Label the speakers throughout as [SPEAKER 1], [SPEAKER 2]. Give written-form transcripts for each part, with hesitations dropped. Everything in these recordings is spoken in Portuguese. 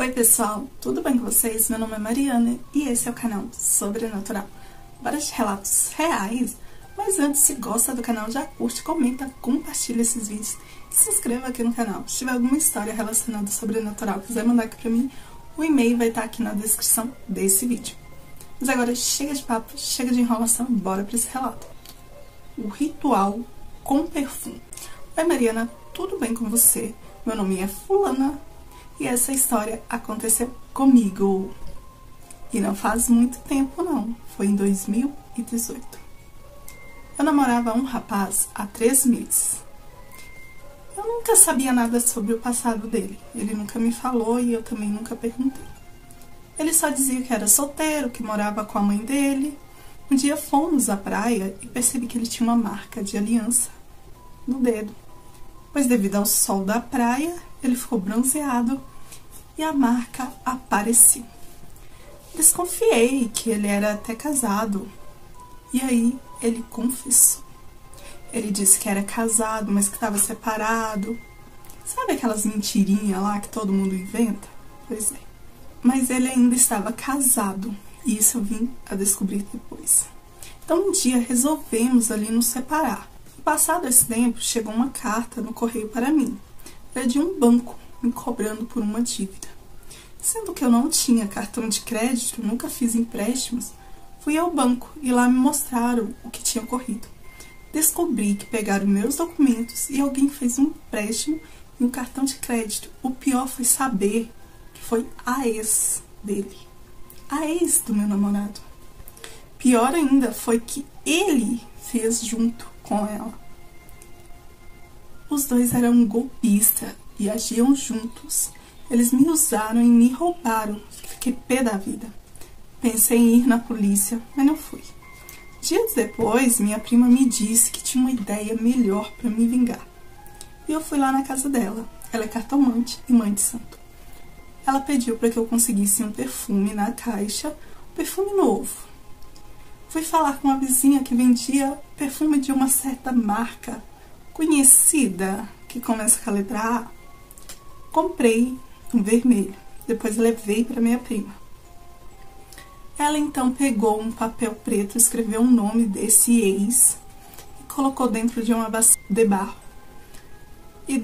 [SPEAKER 1] Oi pessoal, tudo bem com vocês? Meu nome é Mariana e esse é o canal Sobrenatural. Bora de relatos reais, mas antes, se gosta do canal, já curte, comenta, compartilha esses vídeos e se inscreva aqui no canal. Se tiver alguma história relacionada ao sobrenatural, quiser mandar aqui pra mim, o e-mail vai estar aqui na descrição desse vídeo. Mas agora chega de papo, chega de enrolação, bora pra esse relato. O ritual com perfume. Oi Mariana, tudo bem com você? Meu nome é Fulana. E essa história aconteceu comigo. E não faz muito tempo não, foi em 2018. Eu namorava um rapaz há 3 meses. Eu nunca sabia nada sobre o passado dele. Ele nunca me falou e eu também nunca perguntei. Ele só dizia que era solteiro, que morava com a mãe dele. Um dia fomos à praia e percebi que ele tinha uma marca de aliança no dedo. Pois devido ao sol da praia, ele ficou bronzeado e a marca apareceu. Desconfiei que ele era até casado. E aí ele confessou. Ele disse que era casado, mas que estava separado. Sabe aquelas mentirinhas lá que todo mundo inventa? Pois é. Mas ele ainda estava casado. E isso eu vim a descobrir depois. Então um dia resolvemos ali nos separar. Passado esse tempo, chegou uma carta no correio para mim. Era de um banco me cobrando por uma dívida. Sendo que eu não tinha cartão de crédito, nunca fiz empréstimos, fui ao banco e lá me mostraram o que tinha ocorrido. Descobri que pegaram meus documentos e alguém fez um empréstimo e um cartão de crédito. O pior foi saber que foi a ex dele. A ex do meu namorado. Pior ainda foi que ele fez junto com ela. Os dois eram golpistas e agiam juntos. Eles me usaram e me roubaram. Fiquei pé da vida. Pensei em ir na polícia, mas não fui. Dias depois, minha prima me disse que tinha uma ideia melhor para me vingar. E eu fui lá na casa dela. Ela é cartomante e mãe de santo. Ela pediu para que eu conseguisse um perfume na caixa, um perfume novo. Fui falar com uma vizinha que vendia perfume de uma certa marca conhecida, que começa com a letra A. Comprei um vermelho, depois levei para minha prima. Ela então pegou um papel preto, escreveu o nome desse ex e colocou dentro de uma bacia de barro. E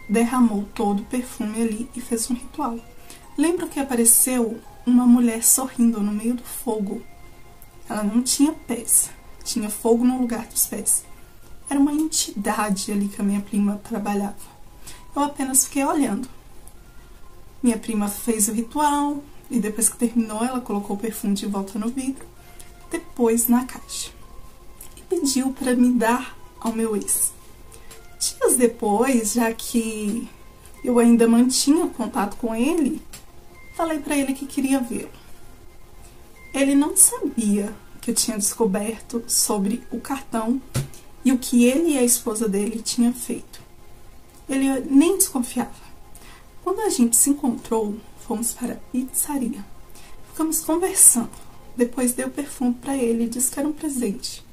[SPEAKER 1] derramou todo o perfume ali e fez um ritual. Lembro que apareceu uma mulher sorrindo no meio do fogo. Ela não tinha pés, tinha fogo no lugar dos pés. Era uma entidade ali que a minha prima trabalhava. Eu apenas fiquei olhando. Minha prima fez o ritual e depois que terminou, ela colocou o perfume de volta no vidro, depois na caixa. E pediu para me dar ao meu ex. Dias depois, já que eu ainda mantinha contato com ele, falei para ele que queria vê-lo. Ele não sabia que eu tinha descoberto sobre o cartão e o que ele e a esposa dele tinham feito. Ele nem desconfiava. Quando a gente se encontrou, fomos para a pizzaria. Ficamos conversando. Depois dei o perfume para ele e disse que era um presente.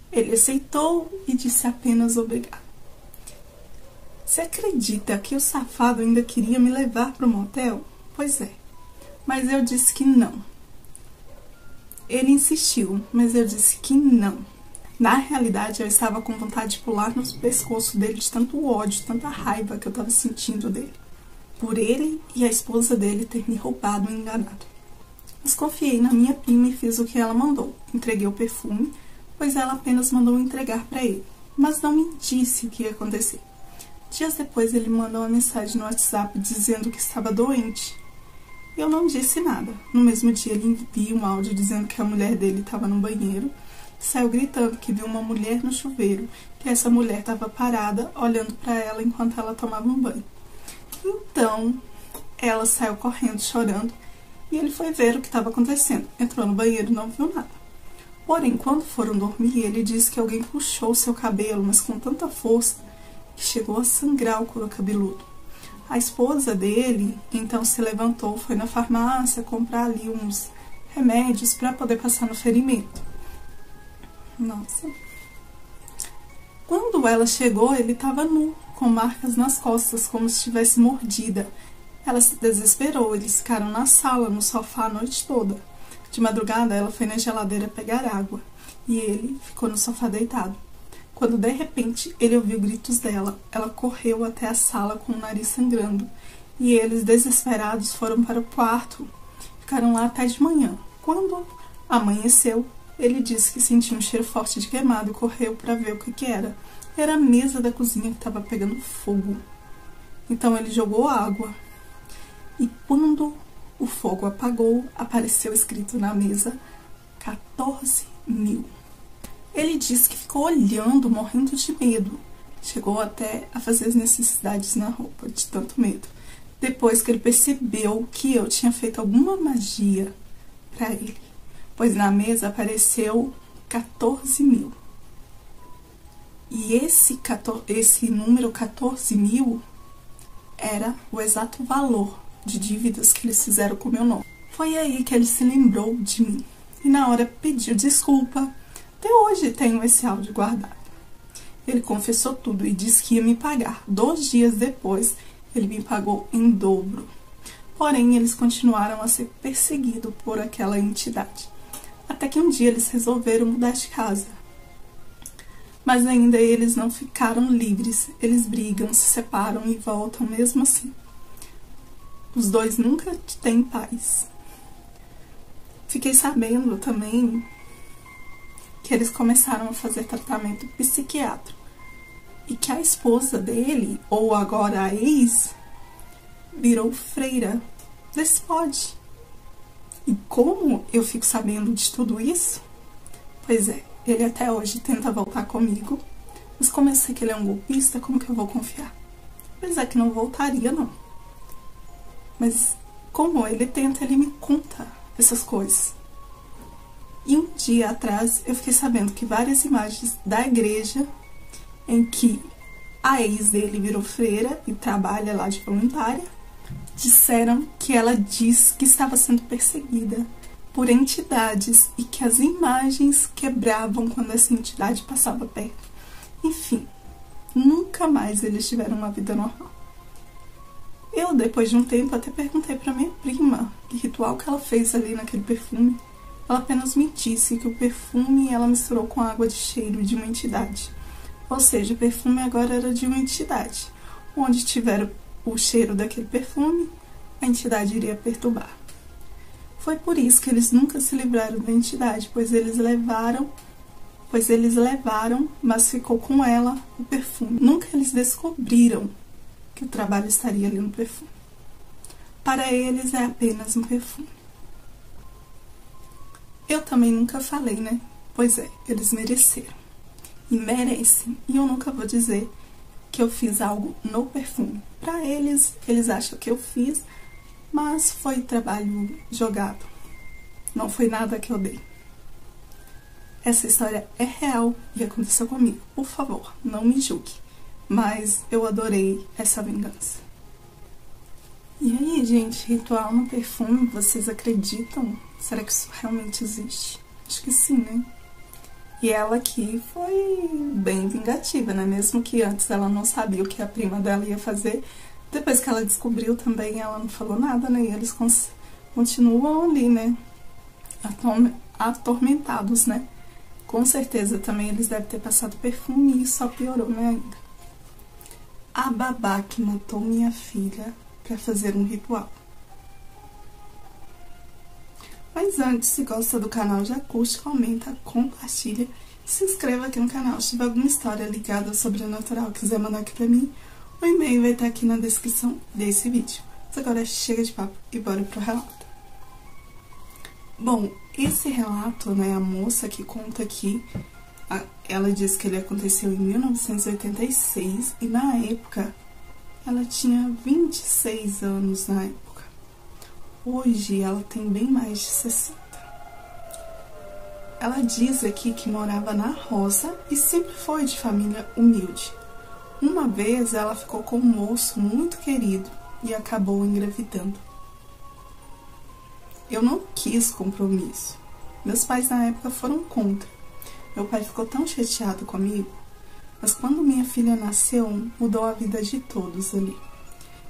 [SPEAKER 1] Ele aceitou e disse apenas obrigado. Você acredita que o safado ainda queria me levar para o motel? Pois é. Mas eu disse que não. Ele insistiu, mas eu disse que não. Na realidade, eu estava com vontade de pular no pescoço dele de tanto ódio, tanta raiva que eu estava sentindo dele. Por ele e a esposa dele ter me roubado e enganado. Mas confiei na minha prima e fiz o que ela mandou. Entreguei o perfume, pois ela apenas mandou entregar para ele. Mas não me disse o que ia acontecer. Dias depois, ele mandou uma mensagem no WhatsApp dizendo que estava doente. Eu não disse nada. No mesmo dia, ele enviou um áudio dizendo que a mulher dele estava no banheiro. Saiu gritando que viu uma mulher no chuveiro, que essa mulher estava parada, olhando para ela enquanto ela tomava um banho. Então, ela saiu correndo, chorando, e ele foi ver o que estava acontecendo. Entrou no banheiro e não viu nada. Porém, quando foram dormir, ele disse que alguém puxou seu cabelo, mas com tanta força, que chegou a sangrar o couro cabeludo. A esposa dele, então, se levantou, foi na farmácia comprar ali uns remédios para poder passar no ferimento. Nossa. Quando ela chegou, ele estava nu, com marcas nas costas, como se tivesse mordida. Ela se desesperou, eles ficaram na sala, no sofá a noite toda. De madrugada, ela foi na geladeira pegar água e ele ficou no sofá deitado. Quando de repente ele ouviu gritos dela, ela correu até a sala com o nariz sangrando e eles, desesperados, foram para o quarto. Ficaram lá até de manhã. Quando amanheceu, ele disse que sentiu um cheiro forte de queimado e correu para ver o que era. Era a mesa da cozinha que estava pegando fogo. Então ele jogou água e quando o fogo apagou, apareceu escrito na mesa 14.000. Ele disse que ficou olhando, morrendo de medo. Chegou até a fazer as necessidades na roupa, de tanto medo. Depois que ele percebeu que eu tinha feito alguma magia para ele, pois na mesa apareceu 14.000. E esse número 14.000 era o exato valor de dívidas que eles fizeram com o meu nome. Foi aí que ele se lembrou de mim e na hora pediu desculpa. Até hoje tenho esse áudio guardado. Ele confessou tudo e disse que ia me pagar. 2 dias depois, ele me pagou em dobro. Porém, eles continuaram a ser perseguidos por aquela entidade. Até que um dia eles resolveram mudar de casa. Mas ainda eles não ficaram livres. Eles brigam, se separam e voltam mesmo assim. Os dois nunca têm paz. Fiquei sabendo também que eles começaram a fazer tratamento psiquiátrico e que a esposa dele, ou agora a ex, virou freira. Vê se pode. E como eu fico sabendo de tudo isso? Pois é, ele até hoje tenta voltar comigo, mas como eu sei que ele é um golpista, como que eu vou confiar? Pois é que não voltaria, não. Mas como ele tenta, ele me conta essas coisas. E um dia atrás eu fiquei sabendo que várias imagens da igreja em que a ex dele virou freira e trabalha lá de voluntária, disseram que ela diz que estava sendo perseguida por entidades e que as imagens quebravam quando essa entidade passava perto. Enfim, nunca mais eles tiveram uma vida normal. Eu, depois de um tempo, até perguntei para minha prima que ritual que ela fez ali naquele perfume. Ela apenas me disse que o perfume ela misturou com água de cheiro de uma entidade. Ou seja, o perfume agora era de uma entidade. Onde tiver o cheiro daquele perfume, a entidade iria perturbar. Foi por isso que eles nunca se livraram da entidade, pois eles levaram, mas ficou com ela o perfume. Nunca eles descobriram que o trabalho estaria ali no perfume. Para eles é apenas um perfume. Eu também nunca falei, né? Pois é, eles mereceram. E merecem. E eu nunca vou dizer que eu fiz algo no perfume. Para eles, eles acham que eu fiz, mas foi trabalho jogado. Não foi nada que eu dei. Essa história é real e aconteceu comigo. Por favor, não me julgue. Mas eu adorei essa vingança. E aí, gente, ritual no perfume, vocês acreditam? Será que isso realmente existe? Acho que sim, né? E ela aqui foi bem vingativa, né? Mesmo que antes ela não sabia o que a prima dela ia fazer, depois que ela descobriu também, ela não falou nada, né? E eles continuam ali, né? Atormentados, né? Com certeza também eles devem ter passado perfume e isso só piorou, né, ainda. A babá que matou minha filha para fazer um ritual. Mas antes, se gosta do canal, já curte, comenta, compartilha. Se inscreva aqui no canal. Se tiver alguma história ligada ao sobrenatural, quiser mandar aqui pra mim, o e-mail vai estar aqui na descrição desse vídeo. Mas agora chega de papo e bora pro relato. Bom, esse relato, né, a moça que conta aqui, ela diz que ele aconteceu em 1986 e na época ela tinha 26 anos na época. Hoje ela tem bem mais de 60. Ela diz aqui que morava na roça e sempre foi de família humilde. Uma vez ela ficou com um moço muito querido e acabou engravidando. Eu não quis compromisso. Meus pais na época foram contra. Meu pai ficou tão chateado comigo, mas quando minha filha nasceu, mudou a vida de todos ali.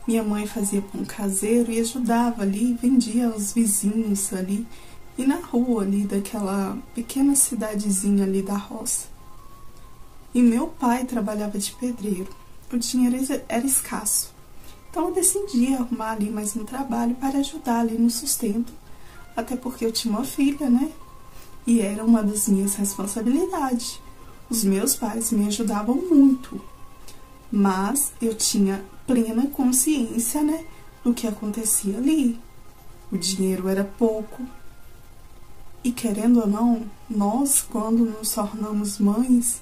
[SPEAKER 1] Minha mãe fazia pão caseiro e ajudava ali, vendia aos vizinhos ali, e na rua ali daquela pequena cidadezinha ali da roça. E meu pai trabalhava de pedreiro. O dinheiro era escasso. Então eu decidi arrumar ali mais um trabalho para ajudar ali no sustento. Até porque eu tinha uma filha, né? E era uma das minhas responsabilidades. Os meus pais me ajudavam muito. Mas eu tinha plena consciência, né, do que acontecia ali. O dinheiro era pouco. E querendo ou não, nós, quando nos tornamos mães,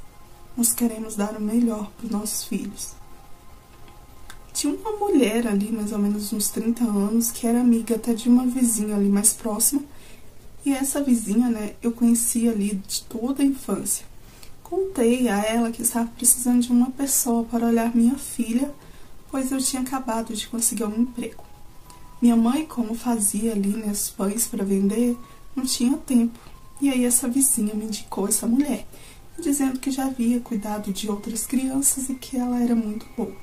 [SPEAKER 1] nós queremos dar o melhor para os nossos filhos. Tinha uma mulher ali, mais ou menos uns 30 anos, que era amiga até de uma vizinha ali mais próxima. E essa vizinha, né, eu conhecia ali de toda a infância. Contei a ela que estava precisando de uma pessoa para olhar minha filha, pois eu tinha acabado de conseguir um emprego. Minha mãe, como fazia ali, né, os pães para vender, não tinha tempo. E aí essa vizinha me indicou essa mulher, dizendo que já havia cuidado de outras crianças e que ela era muito boa.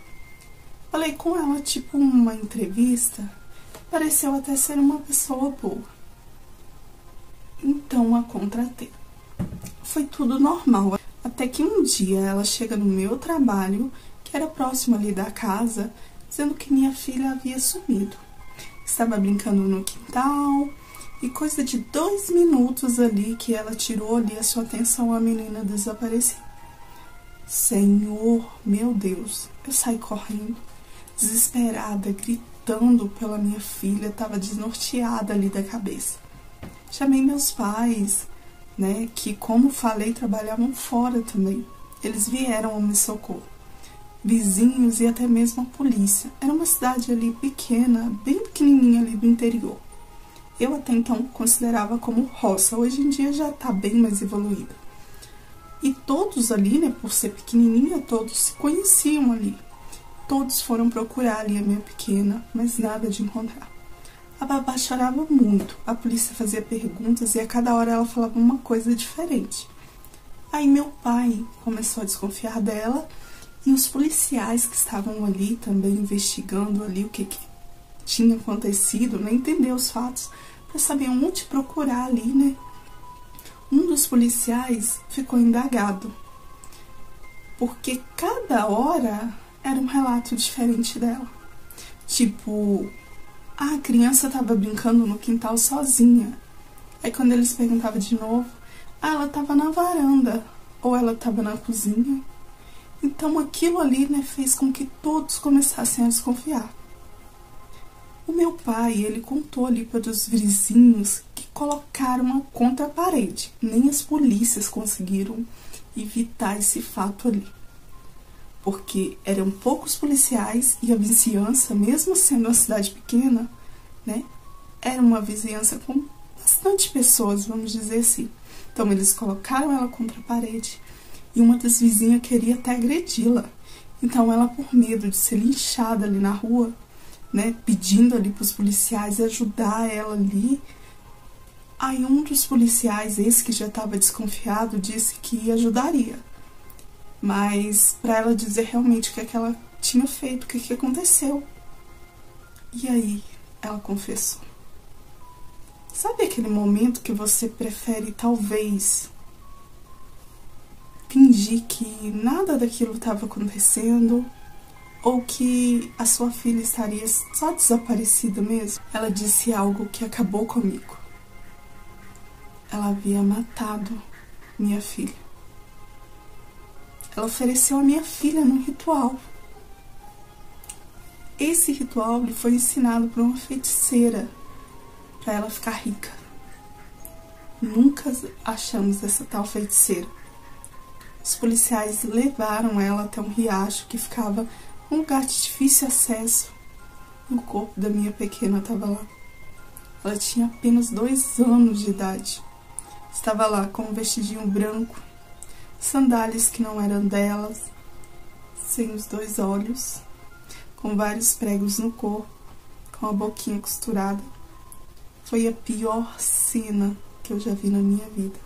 [SPEAKER 1] Falei com ela, tipo uma entrevista, pareceu até ser uma pessoa boa. Então a contratei. Foi tudo normal, até que um dia ela chega no meu trabalho, que era próximo ali da casa, dizendo que minha filha havia sumido. Estava brincando no quintal, e coisa de 2 minutos ali que ela tirou ali a sua atenção, a menina desapareceu. Senhor, meu Deus, eu saí correndo, desesperada, gritando pela minha filha, estava desnorteada ali da cabeça. Chamei meus pais, né, que como falei, trabalhavam fora também. Eles vieram ao meu socorro. Vizinhos e até mesmo a polícia. Era uma cidade ali pequena, bem pequenininha ali do interior. Eu até então considerava como roça, hoje em dia já está bem mais evoluída. E todos ali, né, por ser pequenininha, todos se conheciam ali. Todos foram procurar ali a minha pequena, mas nada de encontrar. A babá chorava muito, a polícia fazia perguntas e a cada hora ela falava uma coisa diferente. Aí meu pai começou a desconfiar dela e os policiais que estavam ali também investigando ali o que tinha acontecido, né, entender os fatos, para saber onde procurar ali, né. Um dos policiais ficou indagado, porque cada hora era um relato diferente dela. Tipo, a criança estava brincando no quintal sozinha. Aí quando eles perguntavam de novo, ela estava na varanda, ou ela estava na cozinha. Então aquilo ali, né, fez com que todos começassem a desconfiar. O meu pai, ele contou ali para os vizinhos que colocaram a contra a parede. Nem as polícias conseguiram evitar esse fato ali. Porque eram poucos policiais e a vizinhança, mesmo sendo uma cidade pequena, né, era uma vizinhança com bastante pessoas, vamos dizer assim. Então eles colocaram ela contra a parede e uma das vizinhas queria até agredi-la. Então ela, por medo de ser linchada ali na rua, né, pedindo ali para os policiais ajudar ela ali, aí um dos policiais, esse que já estava desconfiado, disse que ajudaria. Mas para ela dizer realmente o que ela tinha feito, o que aconteceu. E aí ela confessou. Sabe aquele momento que você prefere talvez fingir que nada daquilo estava acontecendo, ou que a sua filha estaria só desaparecida mesmo? Ela disse algo que acabou comigo. Ela havia matado minha filha. Ela ofereceu a minha filha num ritual. Esse ritual lhe foi ensinado por uma feiticeira para ela ficar rica. Nunca achamos essa tal feiticeira. Os policiais levaram ela até um riacho que ficava num lugar de difícil acesso. E o corpo da minha pequena estava lá. Ela tinha apenas 2 anos de idade. Estava lá com um vestidinho branco, sandálias que não eram delas, sem os 2 olhos, com vários pregos no corpo, com a boquinha costurada. Foi a pior cena que eu já vi na minha vida.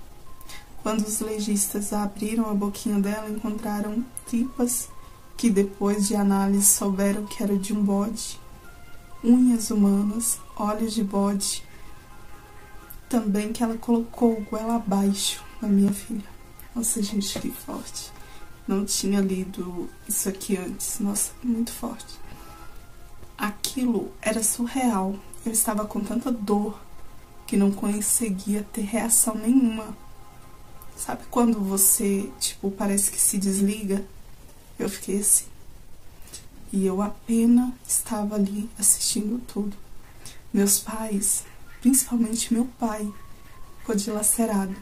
[SPEAKER 1] Quando os legistas abriram a boquinha dela, encontraram tripas que depois de análise souberam que era de um bode. unhas humanas, olhos de bode, também que ela colocou goela abaixo na minha filha. Nossa, gente, que forte. Não tinha lido isso aqui antes. Nossa, muito forte. Aquilo era surreal. Eu estava com tanta dor que não conseguia ter reação nenhuma. Sabe quando você, tipo, parece que se desliga? Eu fiquei assim. E eu apenas estava ali assistindo tudo. Meus pais, principalmente meu pai, ficou dilacerado.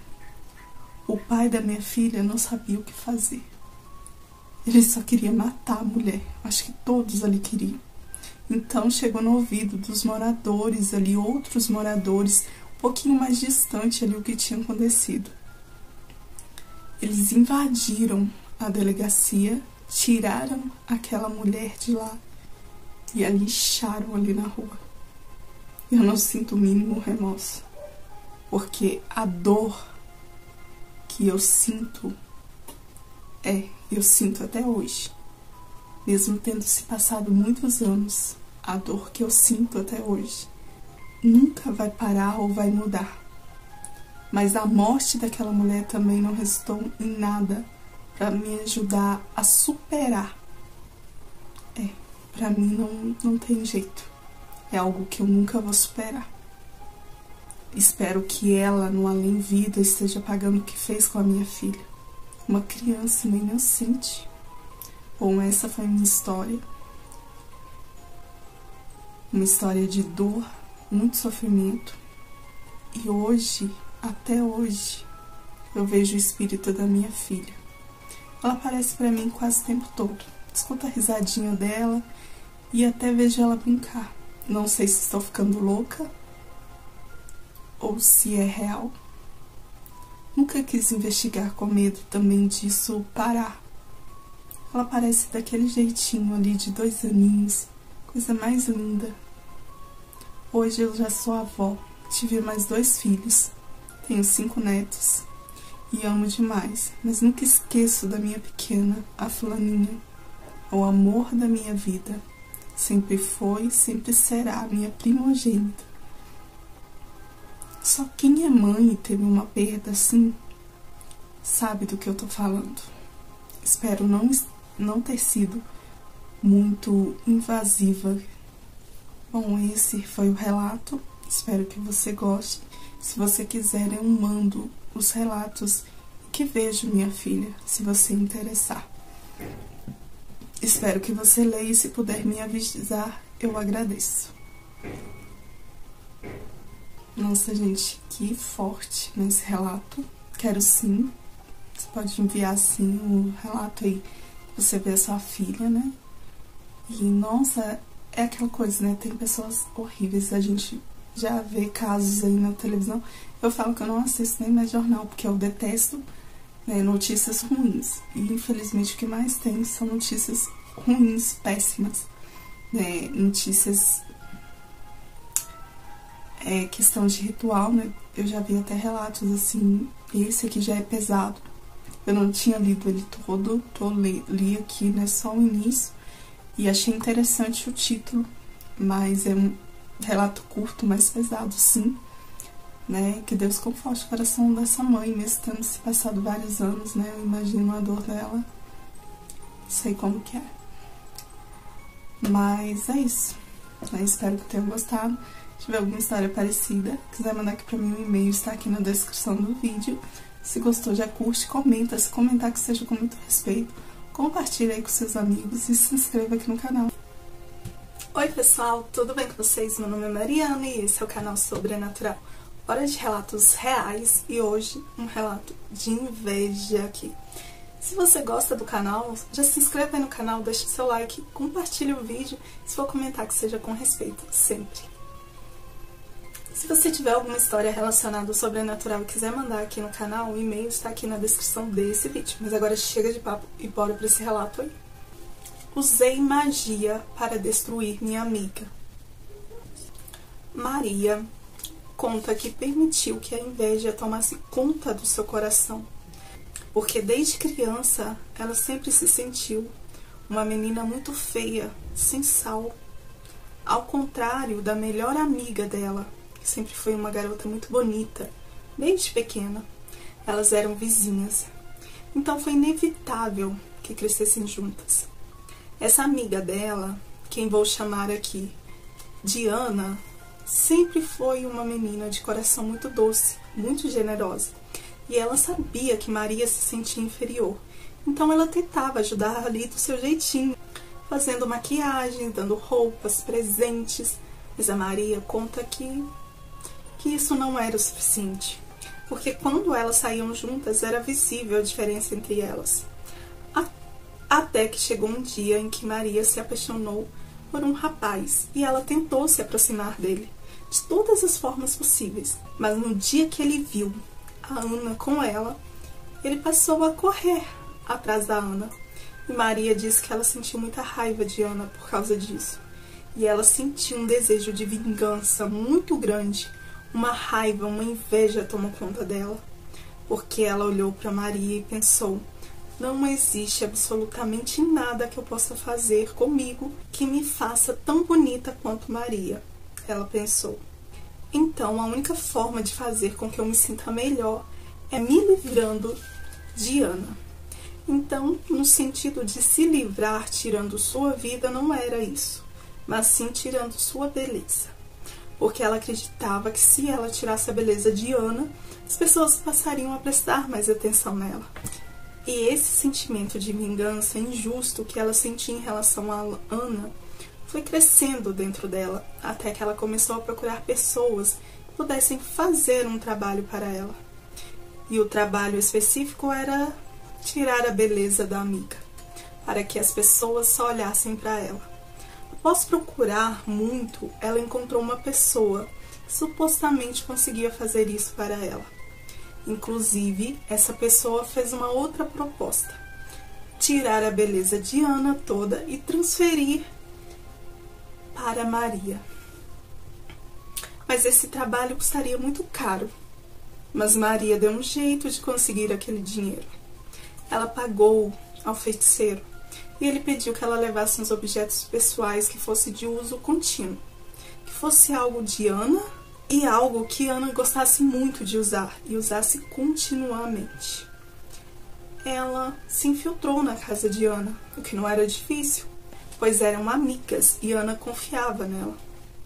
[SPEAKER 1] O pai da minha filha não sabia o que fazer. Ele só queria matar a mulher. Acho que todos ali queriam. Então chegou no ouvido dos moradores ali, outros moradores, um pouquinho mais distante ali o que tinha acontecido. Eles invadiram a delegacia, tiraram aquela mulher de lá e a lixaram ali na rua. Eu não sinto o mínimo remorso, porque a dor que eu sinto até hoje. Mesmo tendo se passado muitos anos, a dor que eu sinto até hoje nunca vai parar ou vai mudar. Mas a morte daquela mulher também não restou em nada para me ajudar a superar. Para mim não tem jeito. É algo que eu nunca vou superar. Espero que ela, no além-vida, esteja pagando o que fez com a minha filha. Uma criança inocente. Bom, essa foi minha história. Uma história de dor, muito sofrimento. E hoje, até hoje, eu vejo o espírito da minha filha. Ela aparece pra mim quase o tempo todo. Escuto a risadinha dela e até vejo ela brincar. Não sei se estou ficando louca ou se é real. Nunca quis investigar com medo também disso parar. Ela parece daquele jeitinho ali de 2 aninhos, coisa mais linda. Hoje eu já sou avó, tive mais 2 filhos, tenho 5 netos e amo demais, mas nunca esqueço da minha pequena, a fulaninha, o amor da minha vida. Sempre foi, sempre será a minha primogênita. Só quem é mãe e teve uma perda assim, sabe do que eu tô falando. Espero não ter sido muito invasiva. Bom, esse foi o relato. Espero que você goste. Se você quiser, eu mando os relatos que vejo minha filha, se você interessar. Espero que você leia e se puder me avisar, eu agradeço. Nossa, gente, que forte nesse relato. Quero sim. Você pode enviar sim o relato aí. Você vê a sua filha, né? E, nossa, é aquela coisa, né? Tem pessoas horríveis. A gente já vê casos aí na televisão. Eu falo que eu não assisto nem mais jornal, porque eu detesto, né, notícias ruins. E, infelizmente, o que mais tem são notícias ruins, péssimas. Né? Notícias... questão de ritual, né? Eu já vi até relatos assim. Esse aqui já é pesado. Eu não tinha lido ele todo, li aqui, né, só o início, e achei interessante o título, mas é um relato curto, mais pesado, sim, né, que Deus conforte o coração dessa mãe, mesmo tendo se passado vários anos, né, eu imagino a dor dela, sei como que é, mas é isso, né, espero que tenham gostado. Se tiver alguma história parecida, quiser mandar aqui pra mim, o e-mail está aqui na descrição do vídeo. Se gostou, já curte, comenta. Se comentar que seja com muito respeito, compartilha aí com seus amigos e se inscreva aqui no canal. Oi pessoal, tudo bem com vocês? Meu nome é Mariana e esse é o canal Sobrenatural. Hora de relatos reais e hoje um relato de inveja aqui. Se você gosta do canal, já se inscreva aí no canal, deixa seu like, compartilha o vídeo. Se for comentar que seja com respeito, sempre. Se você tiver alguma história relacionada ao sobrenatural e quiser mandar aqui no canal, o e-mail está aqui na descrição desse vídeo. Mas agora chega de papo e bora para esse relato aí. Usei magia para destruir minha amiga. Maria conta que permitiu que a inveja tomasse conta do seu coração, porque desde criança ela sempre se sentiu uma menina muito feia, sem sal. Ao contrário da melhor amiga dela, que sempre foi uma garota muito bonita, desde pequena, elas eram vizinhas. Então foi inevitável que crescessem juntas. Essa amiga dela, quem vou chamar aqui de Ana, sempre foi uma menina de coração muito doce, muito generosa. E ela sabia que Maria se sentia inferior. Então ela tentava ajudar ali do seu jeitinho, fazendo maquiagem, dando roupas, presentes. Mas a Maria conta que isso não era o suficiente. Porque quando elas saíam juntas, era visível a diferença entre elas. Até que chegou um dia em que Maria se apaixonou por um rapaz e ela tentou se aproximar dele de todas as formas possíveis. Mas no dia que ele viu a Ana com ela, ele passou a correr atrás da Ana. E Maria disse que ela sentiu muita raiva de Ana por causa disso. E ela sentiu um desejo de vingança muito grande. Uma raiva, uma inveja tomou conta dela. Porque ela olhou para Maria e pensou: não existe absolutamente nada que eu possa fazer comigo que me faça tão bonita quanto Maria. Ela pensou. Então, a única forma de fazer com que eu me sinta melhor é me livrando de Ana. Então, no sentido de se livrar tirando sua vida, não era isso, mas sim tirando sua beleza. Porque ela acreditava que se ela tirasse a beleza de Ana, as pessoas passariam a prestar mais atenção nela. E esse sentimento de vingança injusto que ela sentia em relação a Ana foi crescendo dentro dela, até que ela começou a procurar pessoas que pudessem fazer um trabalho para ela. E o trabalho específico era tirar a beleza da amiga, para que as pessoas só olhassem para ela. Após procurar muito, ela encontrou uma pessoa que supostamente conseguia fazer isso para ela. Inclusive, essa pessoa fez uma outra proposta: tirar a beleza de Ana toda e transferir para Maria. Mas esse trabalho custaria muito caro. Mas Maria deu um jeito de conseguir aquele dinheiro. Ela pagou ao feiticeiro e ele pediu que ela levasse uns objetos pessoais que fosse de uso contínuo, que fosse algo de Ana e algo que Ana gostasse muito de usar e usasse continuamente. Ela se infiltrou na casa de Ana, o que não era difícil, pois eram amigas e Ana confiava nela.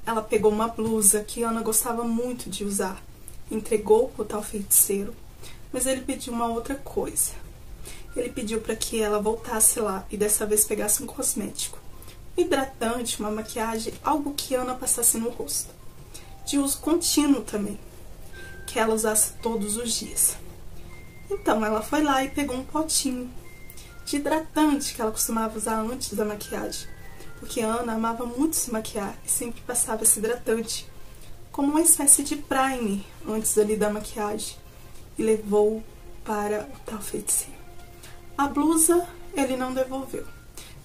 [SPEAKER 1] Ela pegou uma blusa que Ana gostava muito de usar, entregou para o tal feiticeiro, mas ele pediu uma outra coisa. Ele pediu para que ela voltasse lá e dessa vez pegasse um cosmético, um hidratante, uma maquiagem, algo que Ana passasse no rosto, de uso contínuo também, que ela usasse todos os dias. Então ela foi lá e pegou um potinho de hidratante que ela costumava usar antes da maquiagem, porque Ana amava muito se maquiar e sempre passava esse hidratante como uma espécie de primer antes ali da maquiagem, e levou para o tal feiticeiro. A blusa ele não devolveu,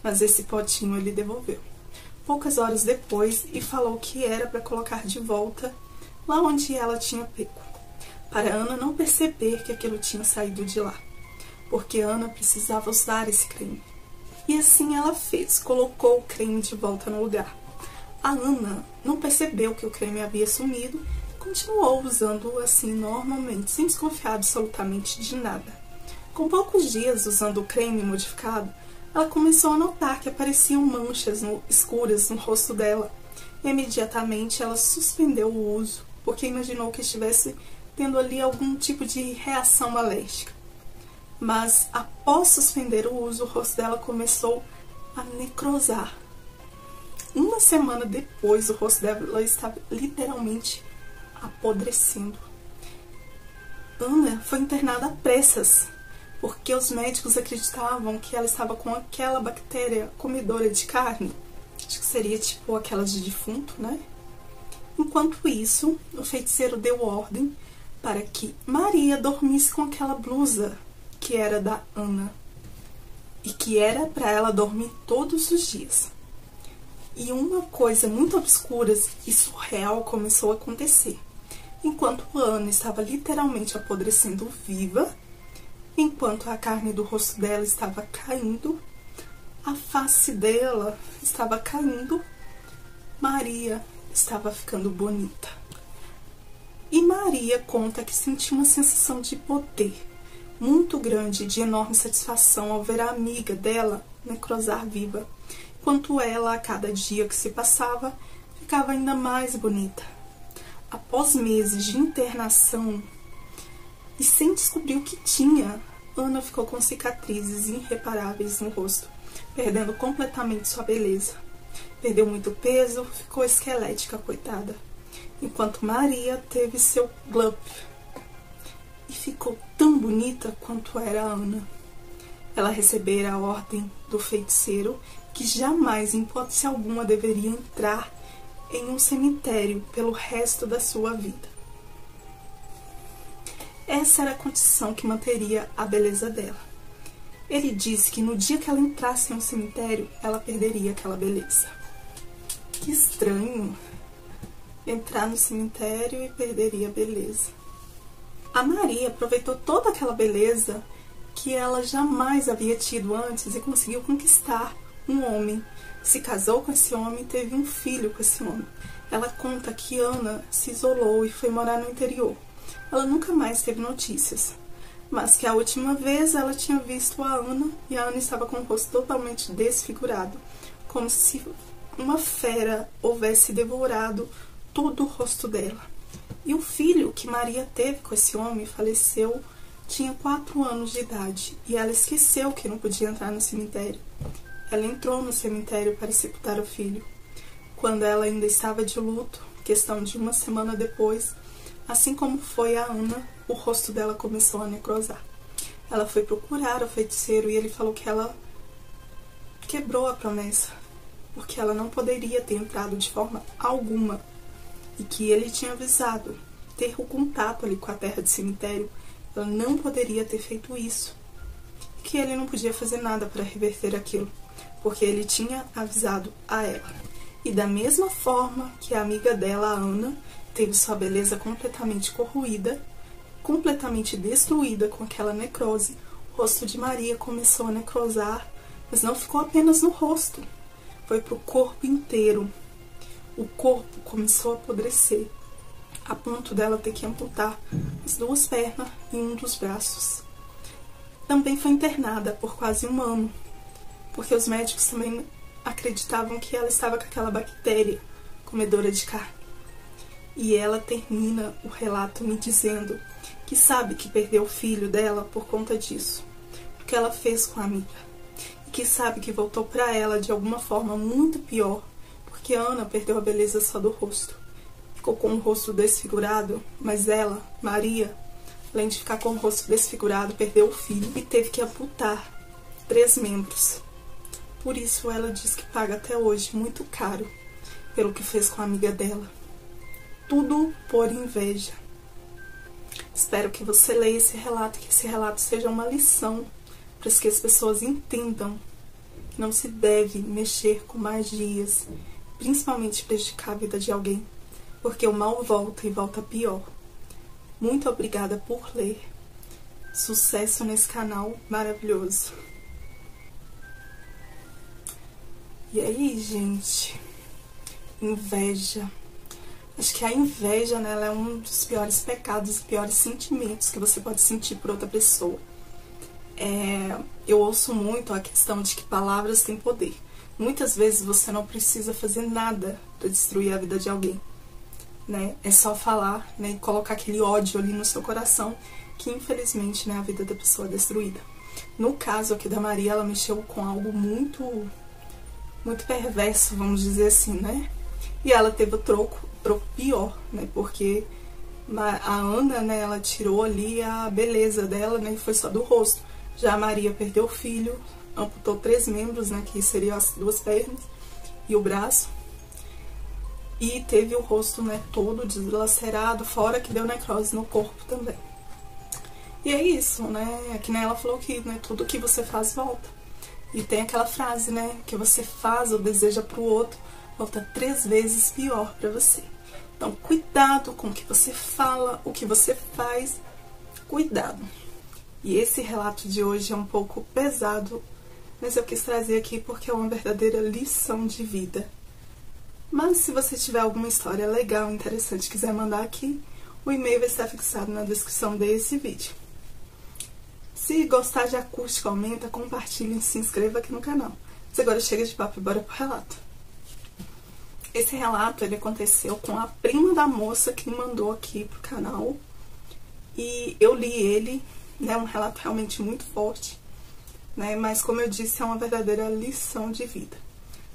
[SPEAKER 1] mas esse potinho ele devolveu poucas horas depois e falou que era para colocar de volta lá onde ela tinha pego, para Ana não perceber que aquilo tinha saído de lá, porque Ana precisava usar esse creme. E assim ela fez, colocou o creme de volta no lugar. A Ana não percebeu que o creme havia sumido, continuou usando assim normalmente, sem desconfiar absolutamente de nada. Com poucos dias usando o creme modificado, ela começou a notar que apareciam manchas escuras no rosto dela. E imediatamente ela suspendeu o uso, porque imaginou que estivesse tendo ali algum tipo de reação alérgica. Mas após suspender o uso, o rosto dela começou a necrosar. Uma semana depois, o rosto dela estava literalmente apodrecendo. Ana foi internada a pressas, porque os médicos acreditavam que ela estava com aquela bactéria comedora de carne. Acho que seria tipo aquelas de defunto, né? Enquanto isso, o feiticeiro deu ordem para que Maria dormisse com aquela blusa que era da Ana e que era para ela dormir todos os dias. E uma coisa muito obscura e surreal começou a acontecer. Enquanto Ana estava literalmente apodrecendo viva, enquanto a carne do rosto dela estava caindo, a face dela estava caindo, Maria estava ficando bonita. E Maria conta que sentiu uma sensação de poder muito grande, de enorme satisfação ao ver a amiga dela necrosar viva, enquanto ela, a cada dia que se passava, ficava ainda mais bonita. Após meses de internação e sem descobrir o que tinha, Ana ficou com cicatrizes irreparáveis no rosto, perdendo completamente sua beleza. Perdeu muito peso, ficou esquelética, coitada. Enquanto Maria teve seu glump e ficou tão bonita quanto era a Ana. Ela recebera a ordem do feiticeiro que jamais, em hipótese alguma, deveria entrar em um cemitério pelo resto da sua vida. Essa era a condição que manteria a beleza dela. Ele disse que no dia que ela entrasse em um cemitério, ela perderia aquela beleza. Que estranho! Entrar no cemitério e perderia a beleza. A Maria aproveitou toda aquela beleza que ela jamais havia tido antes e conseguiu conquistar um homem. Se casou com esse homem e teve um filho com esse homem. Ela conta que Ana se isolou e foi morar no interior. Ela nunca mais teve notícias, mas que a última vez ela tinha visto a Ana e a Ana estava com o rosto totalmente desfigurado, como se uma fera houvesse devorado todo o rosto dela. E o filho que Maria teve com esse homem faleceu, tinha 4 anos de idade, e ela esqueceu que não podia entrar no cemitério. Ela entrou no cemitério para sepultar o filho. Quando ela ainda estava de luto, questão de 1 semana depois, assim como foi a Ana, o rosto dela começou a necrosar. Ela foi procurar o feiticeiro e ele falou que ela quebrou a promessa, porque ela não poderia ter entrado de forma alguma, e que ele tinha avisado, ter o contato ali com a terra de cemitério, ela não poderia ter feito isso, que ele não podia fazer nada para reverter aquilo, porque ele tinha avisado a ela. E da mesma forma que a amiga dela, a Ana, teve sua beleza completamente corroída, completamente destruída com aquela necrose, o rosto de Maria começou a necrosar, mas não ficou apenas no rosto, foi para o corpo inteiro. O corpo começou a apodrecer, a ponto dela ter que amputar as 2 pernas e um dos braços. Também foi internada por quase 1 ano, porque os médicos também acreditavam que ela estava com aquela bactéria comedora de carne. E ela termina o relato me dizendo que sabe que perdeu o filho dela por conta disso, porque ela fez com a amiga, e que sabe que voltou para ela de alguma forma muito pior, porque a Ana perdeu a beleza só do rosto, ficou com o rosto desfigurado, mas ela, Maria, além de ficar com o rosto desfigurado, perdeu o filho e teve que amputar 3 membros. Por isso ela diz que paga até hoje muito caro pelo que fez com a amiga dela. Tudo por inveja. Espero que você leia esse relato, que esse relato seja uma lição para que as pessoas entendam que não se deve mexer com magias, principalmente prejudicar a vida de alguém, porque o mal volta e volta pior. Muito obrigada por ler. Sucesso nesse canal maravilhoso. E aí, gente, inveja. Acho que a inveja, né, ela é um dos piores pecados e piores sentimentos que você pode sentir por outra pessoa. Eu ouço muito a questão de que palavras têm poder. Muitas vezes você não precisa fazer nada para destruir a vida de alguém, né? É só falar, né, e colocar aquele ódio ali no seu coração, que infelizmente, né, a vida da pessoa é destruída. No caso aqui da Maria, ela mexeu com algo muito perverso, vamos dizer assim, né? E ela teve o troco pior, né? Porque a Ana, né, ela tirou ali a beleza dela, né, e foi só do rosto. Já a Maria perdeu o filho, amputou 3 membros, né, que seriam as 2 pernas e o braço. E teve o rosto, né, todo deslacerado, fora que deu necrose no corpo também. E é isso, né? Que nem ela falou que, né, tudo que você faz volta. E tem aquela frase, né, que você faz ou deseja pro outro, volta 3 vezes pior pra você. Então, cuidado com o que você fala, o que você faz, cuidado. E esse relato de hoje é um pouco pesado, mas eu quis trazer aqui porque é uma verdadeira lição de vida. Mas se você tiver alguma história legal, interessante, quiser mandar aqui, o e-mail vai estar fixado na descrição desse vídeo. Se gostar de acústica, aumenta, compartilhe e se inscreva aqui no canal. Mas agora chega de papo e bora pro relato. Esse relato ele aconteceu com a prima da moça que me mandou aqui pro canal. E eu li ele, né, um relato realmente muito forte, né, mas como eu disse, é uma verdadeira lição de vida.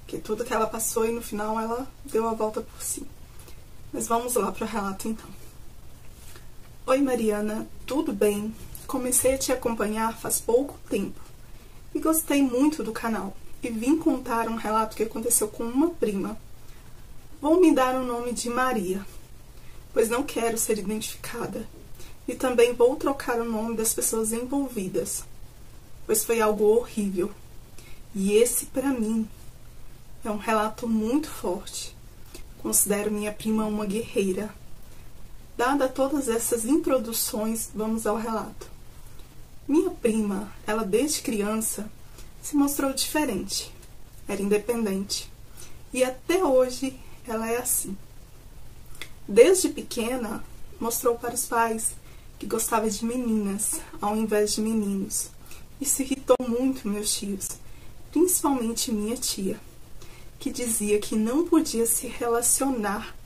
[SPEAKER 1] Porque tudo que ela passou e no final ela deu a volta por cima. Mas vamos lá pro relato então. Oi Mariana, tudo bem? Comecei a te acompanhar faz pouco tempo e gostei muito do canal e vim contar um relato que aconteceu com uma prima. Vou me dar o nome de Maria, pois não quero ser identificada, e também vou trocar o nome das pessoas envolvidas, pois foi algo horrível. E esse, para mim, é um relato muito forte. Considero minha prima uma guerreira. Dada todas essas introduções, vamos ao relato. Minha prima, ela desde criança se mostrou diferente, era independente, e até hoje ela é assim. Desde pequena, mostrou para os pais que gostava de meninas ao invés de meninos. Isso irritou muito meus tios, principalmente minha tia, que dizia que não podia se relacionar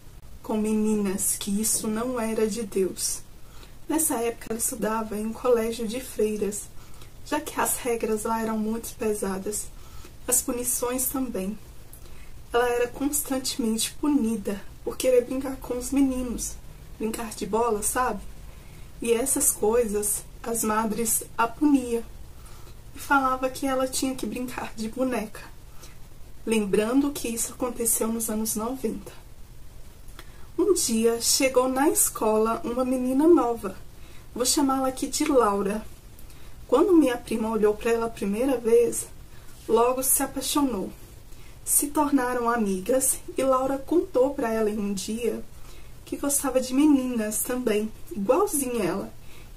[SPEAKER 1] com meninas, que isso não era de Deus. Nessa época ela estudava em um colégio de freiras, já que as regras lá eram muito pesadas, as punições também. Ela era constantemente punida por querer brincar com os meninos, brincar de bola, sabe? E essas coisas as madres a puniam e falava que ela tinha que brincar de boneca. Lembrando que isso aconteceu nos anos 90. Um dia chegou na escola uma menina nova, vou chamá-la aqui de Laura. Quando minha prima olhou para ela a primeira vez, logo se apaixonou. Se tornaram amigas e Laura contou para ela em um dia que gostava de meninas também, igualzinha ela.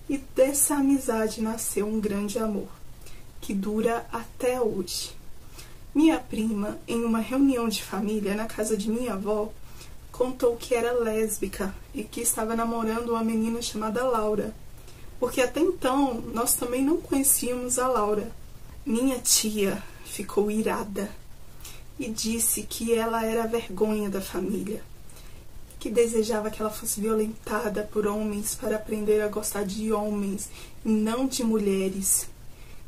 [SPEAKER 1] E dessa amizade nasceu um grande amor, que dura até hoje. Minha prima, em uma reunião de família na casa de minha avó, contou que era lésbica e que estava namorando uma menina chamada Laura, porque até então nós também não conhecíamos a Laura. Minha tia ficou irada e disse que ela era a vergonha da família, que desejava que ela fosse violentada por homens para aprender a gostar de homens e não de mulheres,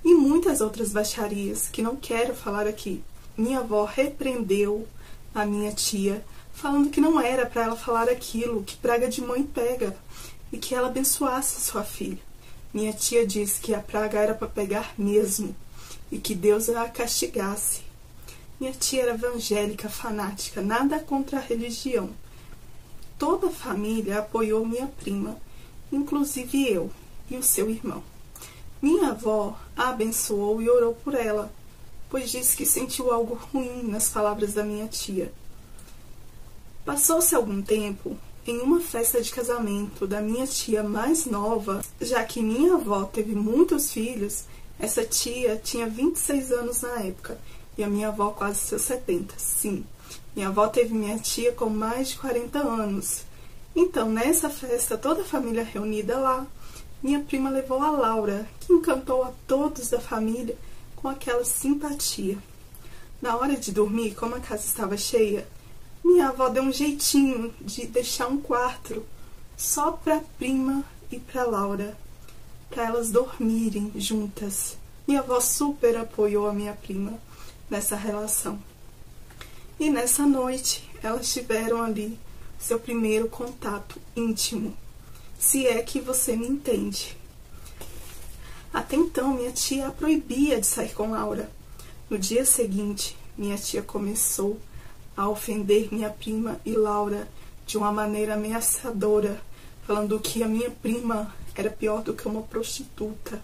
[SPEAKER 1] e muitas outras baixarias que não quero falar aqui. Minha avó repreendeu a minha tia, falando que não era para ela falar aquilo, que praga de mãe pega, e que ela abençoasse sua filha. Minha tia disse que a praga era para pegar mesmo, e que Deus a castigasse. Minha tia era evangélica, fanática, nada contra a religião. Toda a família apoiou minha prima, inclusive eu e o seu irmão. Minha avó a abençoou e orou por ela, pois disse que sentiu algo ruim nas palavras da minha tia. Passou-se algum tempo, em uma festa de casamento da minha tia mais nova, já que minha avó teve muitos filhos, essa tia tinha 26 anos na época, e a minha avó quase seus 70, sim. Minha avó teve minha tia com mais de 40 anos. Então, nessa festa, toda a família reunida lá, minha prima levou a Laura, que encantou a todos da família com aquela simpatia. Na hora de dormir, como a casa estava cheia, minha avó deu um jeitinho de deixar um quarto só para a prima e para Laura, para elas dormirem juntas. Minha avó super apoiou a minha prima nessa relação. E nessa noite, elas tiveram ali seu primeiro contato íntimo, se é que você me entende. Até então, minha tia a proibia de sair com Laura. No dia seguinte, minha tia começou a ofender minha prima e Laura de uma maneira ameaçadora, falando que a minha prima era pior do que uma prostituta.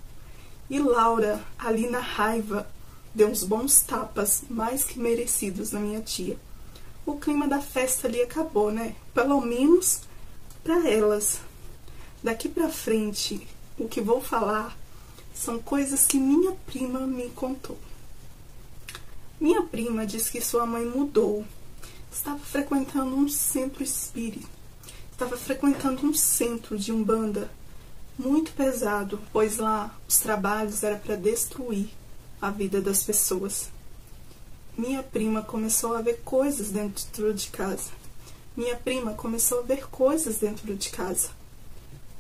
[SPEAKER 1] E Laura, ali na raiva, deu uns bons tapas, mais que merecidos, na minha tia. O clima da festa ali acabou, né? Pelo menos para elas. Daqui pra frente, o que vou falar são coisas que minha prima me contou. Minha prima diz que sua mãe mudou estava frequentando um centro espírita. Estava frequentando um centro de umbanda muito pesado, pois lá os trabalhos eram para destruir a vida das pessoas. Minha prima começou a ver coisas dentro de casa. Minha prima começou a ver coisas dentro de casa.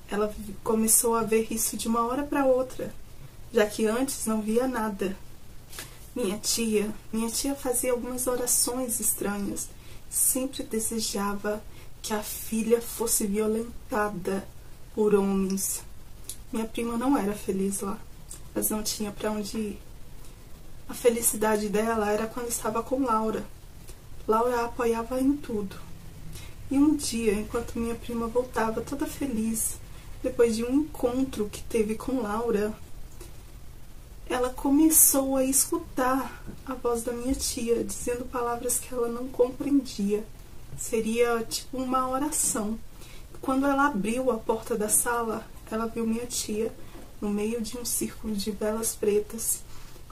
[SPEAKER 1] Ela começou a ver isso de uma hora para outra, já que antes não via nada. Minha tia fazia algumas orações estranhas. Sempre desejava que a filha fosse violentada por homens. Minha prima não era feliz lá, mas não tinha para onde ir. A felicidade dela era quando estava com Laura. Laura a apoiava em tudo. E um dia, enquanto minha prima voltava toda feliz, depois de um encontro que teve com Laura, ela começou a escutar a voz da minha tia, dizendo palavras que ela não compreendia. Seria tipo uma oração. Quando ela abriu a porta da sala, ela viu minha tia no meio de um círculo de velas pretas,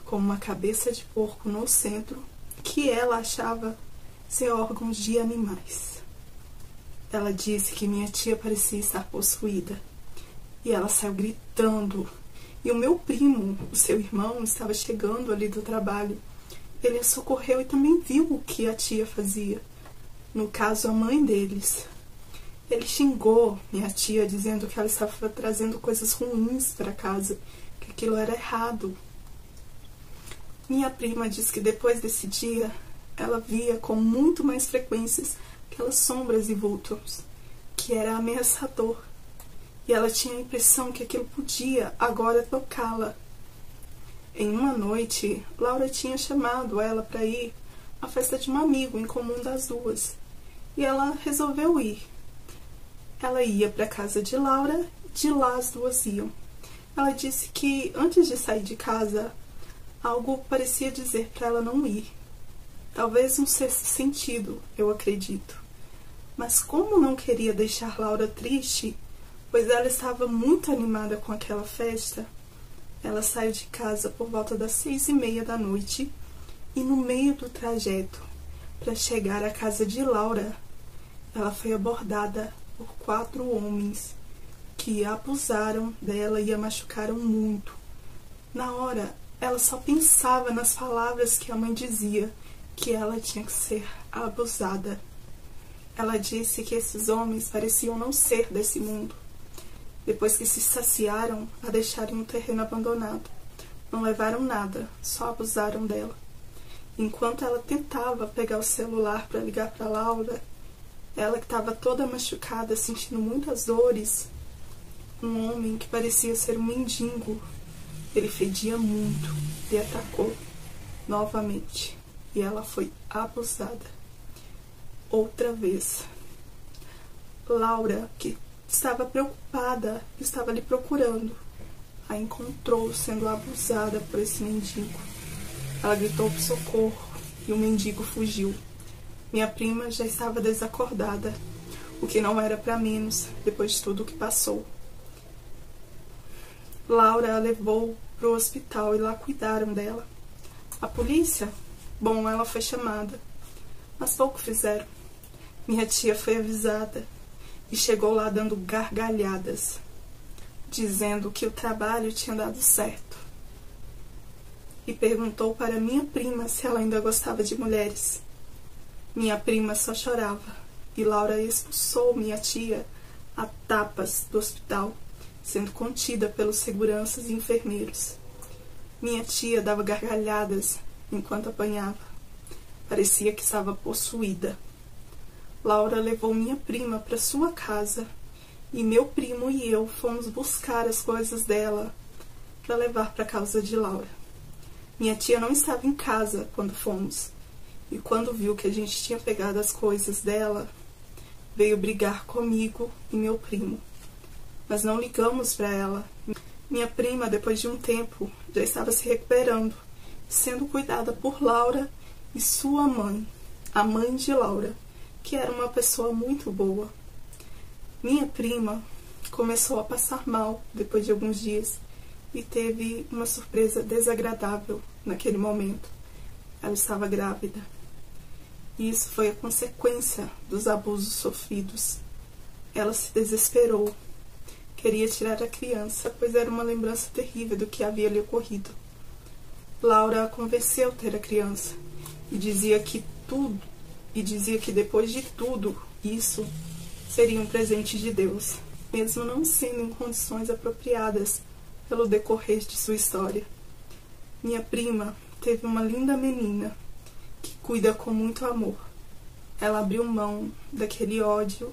[SPEAKER 1] com uma cabeça de porco no centro, que ela achava ser órgãos de animais. Ela disse que minha tia parecia estar possuída, e ela saiu gritando. E o meu primo, o seu irmão, estava chegando ali do trabalho. Ele a socorreu e também viu o que a tia fazia. No caso, a mãe deles. Ele xingou minha tia, dizendo que ela estava trazendo coisas ruins para casa, que aquilo era errado. Minha prima disse que depois desse dia, ela via com muito mais frequências aquelas sombras e vultos, que era ameaçador. E ela tinha a impressão que aquilo podia agora tocá-la. Em uma noite, Laura tinha chamado ela para ir à festa de um amigo em comum das duas. E ela resolveu ir. Ela ia para a casa de Laura, de lá as duas iam. Ela disse que antes de sair de casa, algo parecia dizer para ela não ir. Talvez um sexto sentido, eu acredito. Mas como não queria deixar Laura triste, pois ela estava muito animada com aquela festa, ela saiu de casa por volta das 6:30 da noite e no meio do trajeto, para chegar à casa de Laura, ela foi abordada por 4 homens que a abusaram dela e a machucaram muito. Na hora, ela só pensava nas palavras que a mãe dizia, que ela tinha que ser abusada. Ela disse que esses homens pareciam não ser desse mundo. Depois que se saciaram, a deixaram no terreno abandonado. Não levaram nada, só abusaram dela. Enquanto ela tentava pegar o celular para ligar para Laura, ela que estava toda machucada, sentindo muitas dores, um homem que parecia ser um mendigo, ele fedia muito, e atacou novamente. E ela foi abusada. Outra vez. Laura, que estava preocupada, estava lhe procurando, a encontrou sendo abusada por esse mendigo. Ela gritou por socorro e o mendigo fugiu. Minha prima já estava desacordada, o que não era para menos depois de tudo o que passou. Laura a levou para o hospital e lá cuidaram dela. A polícia? Bom, ela foi chamada, mas pouco fizeram. Minha tia foi avisada e chegou lá dando gargalhadas, dizendo que o trabalho tinha dado certo. E perguntou para minha prima se ela ainda gostava de mulheres. Minha prima só chorava e Laura expulsou minha tia a tapas do hospital, sendo contida pelos seguranças e enfermeiros. Minha tia dava gargalhadas enquanto apanhava. Parecia que estava possuída. Laura levou minha prima para sua casa e meu primo e eu fomos buscar as coisas dela para levar para a casa de Laura. Minha tia não estava em casa quando fomos e quando viu que a gente tinha pegado as coisas dela, veio brigar comigo e meu primo. Mas não ligamos para ela. Minha prima, depois de um tempo, já estava se recuperando, sendo cuidada por Laura e sua mãe, a mãe de Laura, que era uma pessoa muito boa. Minha prima começou a passar mal depois de alguns dias e teve uma surpresa desagradável naquele momento. Ela estava grávida. E isso foi a consequência dos abusos sofridos. Ela se desesperou. Queria tirar a criança, pois era uma lembrança terrível do que havia lhe ocorrido. Laura a convenceu a ter a criança e dizia que depois de tudo isso seria um presente de Deus, mesmo não sendo em condições apropriadas pelo decorrer de sua história. Minha prima teve uma linda menina que cuida com muito amor. Ela abriu mão daquele ódio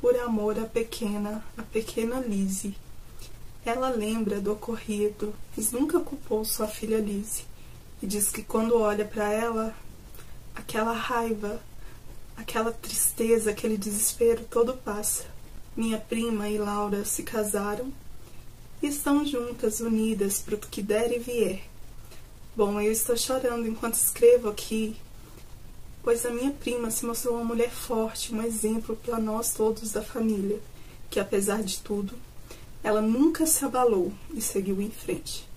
[SPEAKER 1] por amor à pequena Lizzie. Ela lembra do ocorrido, mas nunca culpou sua filha Lizzie. E diz que quando olha para ela, aquela raiva, aquela tristeza, aquele desespero todo passa. Minha prima e Laura se casaram e estão juntas, unidas para o que der e vier. Bom, eu estou chorando enquanto escrevo aqui, pois a minha prima se mostrou uma mulher forte, um exemplo para nós todos da família, que apesar de tudo, ela nunca se abalou e seguiu em frente.